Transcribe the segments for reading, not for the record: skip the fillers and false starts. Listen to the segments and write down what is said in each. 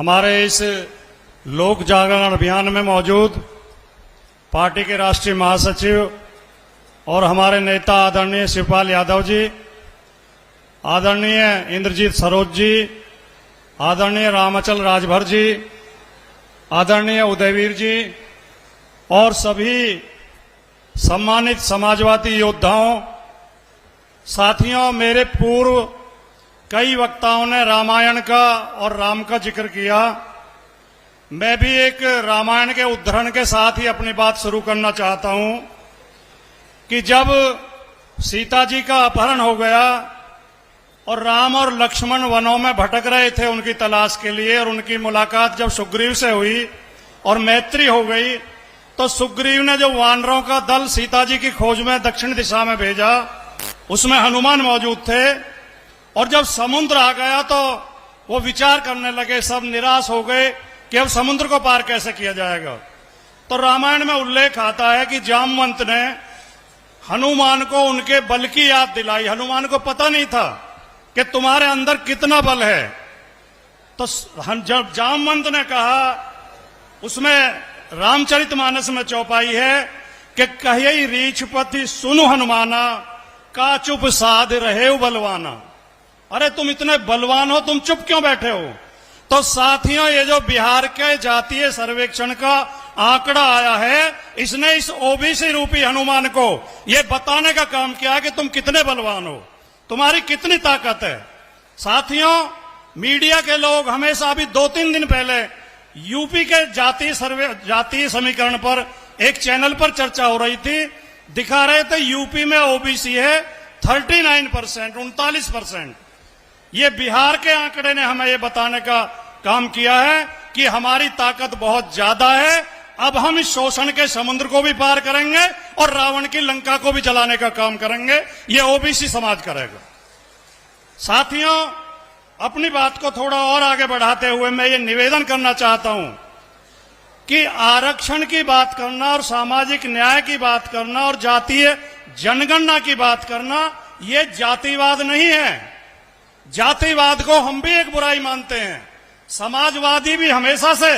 हमारे इस लोक जागरण अभियान में मौजूद पार्टी के राष्ट्रीय महासचिव और हमारे नेता आदरणीय शिवपाल यादव जी, आदरणीय इंद्रजीत सरोज जी, आदरणीय रामाचल राजभर जी, आदरणीय उदयवीर जी और सभी सम्मानित समाजवादी योद्धाओं, साथियों, मेरे पूर्व कई वक्ताओं ने रामायण का और राम का जिक्र किया। मैं भी एक रामायण के उद्धरण के साथ ही अपनी बात शुरू करना चाहता हूं कि जब सीता जी का अपहरण हो गया और राम और लक्ष्मण वनों में भटक रहे थे उनकी तलाश के लिए, और उनकी मुलाकात जब सुग्रीव से हुई और मैत्री हो गई, तो सुग्रीव ने जो वानरों का दल सीता जी की खोज में दक्षिण दिशा में भेजा, उसमें हनुमान मौजूद थे। और जब समुद्र आ गया तो वो विचार करने लगे, सब निराश हो गए कि अब समुद्र को पार कैसे किया जाएगा। तो रामायण में उल्लेख आता है कि जामवंत ने हनुमान को उनके बल की याद दिलाई। हनुमान को पता नहीं था कि तुम्हारे अंदर कितना बल है। तो जब जामवंत ने कहा, उसमें रामचरितमानस में चौपाई है कि कहिए रीछपति सुनु हनुमाना, का चुप साध रहे बलवाना। अरे तुम इतने बलवान हो, तुम चुप क्यों बैठे हो। तो साथियों, ये जो बिहार के जातीय सर्वेक्षण का आंकड़ा आया है, इसने इस ओबीसी रूपी हनुमान को ये बताने का काम किया कि तुम कितने बलवान हो, तुम्हारी कितनी ताकत है। साथियों, मीडिया के लोग हमेशा, अभी 2-3 दिन पहले यूपी के जातीय समीकरण पर एक चैनल पर चर्चा हो रही थी, दिखा रहे थे यूपी में ओबीसी है 39%, 39%। ये बिहार के आंकड़े ने हमें ये बताने का काम किया है कि हमारी ताकत बहुत ज्यादा है। अब हम इस शोषण के समुद्र को भी पार करेंगे और रावण की लंका को भी जलाने का काम करेंगे। ये ओबीसी समाज करेगा। साथियों, अपनी बात को थोड़ा और आगे बढ़ाते हुए मैं ये निवेदन करना चाहता हूं कि आरक्षण की बात करना और सामाजिक न्याय की बात करना और जातीय जनगणना की बात करना, ये जातिवाद नहीं है। जातिवाद को हम भी एक बुराई मानते हैं। समाजवादी भी हमेशा से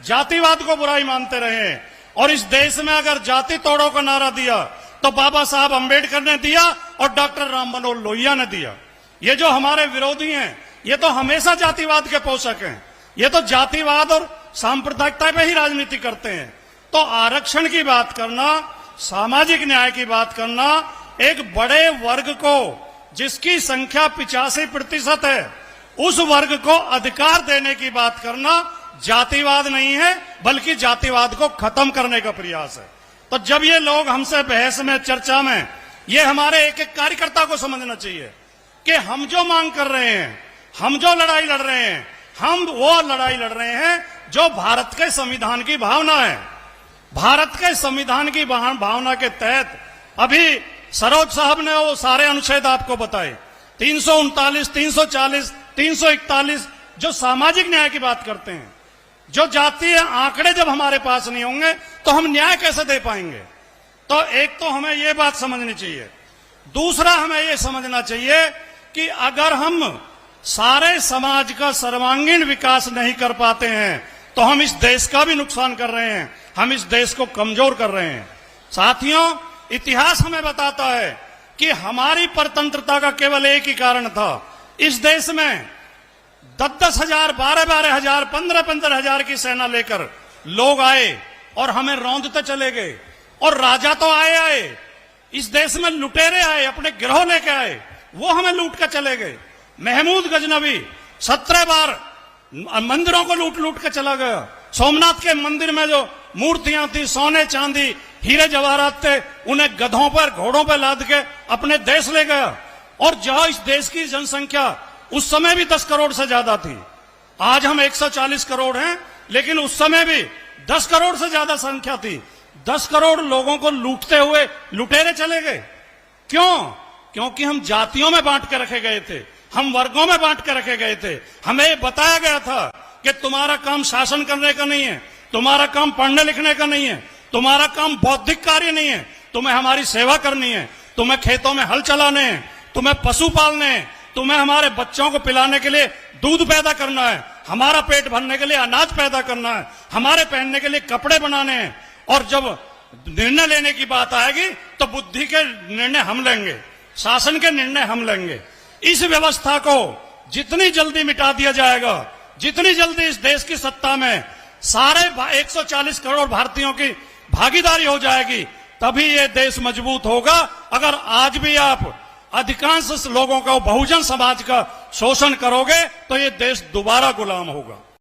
जातिवाद को बुराई मानते रहे हैं। और इस देश में अगर जाति तोड़ो का नारा दिया तो बाबा साहब अंबेडकर ने दिया और डॉक्टर राम मनोहर लोहिया ने दिया। ये जो हमारे विरोधी हैं, ये तो हमेशा जातिवाद के पोषक हैं। ये तो जातिवाद और सांप्रदायिकता पे ही राजनीति करते हैं। तो आरक्षण की बात करना, सामाजिक न्याय की बात करना, एक बड़े वर्ग को जिसकी संख्या 85% है, उस वर्ग को अधिकार देने की बात करना जातिवाद नहीं है, बल्कि जातिवाद को खत्म करने का प्रयास है। तो जब ये लोग हमसे बहस में, चर्चा में, ये हमारे एक एक कार्यकर्ता को समझना चाहिए कि हम जो मांग कर रहे हैं, हम जो लड़ाई लड़ रहे हैं, हम वो लड़ाई लड़ रहे हैं जो भारत के संविधान की भावना है। भारत के संविधान की भावना के तहत अभी सरोज साहब ने वो सारे अनुच्छेद आपको बताए, 339, 340, 341, जो सामाजिक न्याय की बात करते हैं। जो जातीय आंकड़े जब हमारे पास नहीं होंगे तो हम न्याय कैसे दे पाएंगे। तो एक तो हमें ये बात समझनी चाहिए। दूसरा, हमें ये समझना चाहिए कि अगर हम सारे समाज का सर्वांगीण विकास नहीं कर पाते हैं तो हम इस देश का भी नुकसान कर रहे हैं, हम इस देश को कमजोर कर रहे हैं। साथियों, इतिहास हमें बताता है कि हमारी परतंत्रता का केवल एक ही कारण था। इस देश में 10-10 हजार, 12-12 हजार, 15-15 हजार की सेना लेकर लोग आए और हमें रौंदते चले गए। और राजा तो आए, इस देश में लुटेरे आए, अपने गिरोह लेके आए, वो हमें लूट कर चले गए। महमूद गजनवी 17 बार मंदिरों को लूट के चला गया। सोमनाथ के मंदिर में जो मूर्तियां थी, सोने चांदी हीरे जवाहरात थे, उन्हें गधों पर, घोड़ों पर लाद के अपने देश ले गया। और जहां इस देश की जनसंख्या उस समय भी 10 करोड़ से ज्यादा थी, आज हम 140 करोड़ हैं, लेकिन उस समय भी 10 करोड़ से ज्यादा संख्या थी। 10 करोड़ लोगों को लूटते हुए लुटेरे चले गए। क्यों? क्योंकि हम जातियों में बांट के रखे गए थे, हम वर्गों में बांट के रखे गए थे। हमें बताया गया था कि तुम्हारा काम शासन करने का नहीं है, तुम्हारा काम पढ़ने लिखने का नहीं है, तुम्हारा काम बौद्धिक कार्य नहीं है, तुम्हें हमारी सेवा करनी है, तुम्हें खेतों में हल चलाने हैं, तुम्हें पशु पालने हैं, तुम्हें हमारे बच्चों को पिलाने के लिए दूध पैदा करना है, हमारा पेट भरने के लिए अनाज पैदा करना है, हमारे पहनने के लिए कपड़े बनाने हैं। और जब निर्णय लेने की बात आएगी तो बुद्धि के निर्णय हम लेंगे, शासन के निर्णय हम लेंगे। इस व्यवस्था को जितनी जल्दी मिटा दिया जाएगा, जितनी जल्दी इस देश की सत्ता में सारे 140 करोड़ भारतीयों की भागीदारी हो जाएगी, तभी ये देश मजबूत होगा। अगर आज भी आप अधिकांश लोगों का, बहुजन समाज का शोषण करोगे तो ये देश दोबारा गुलाम होगा।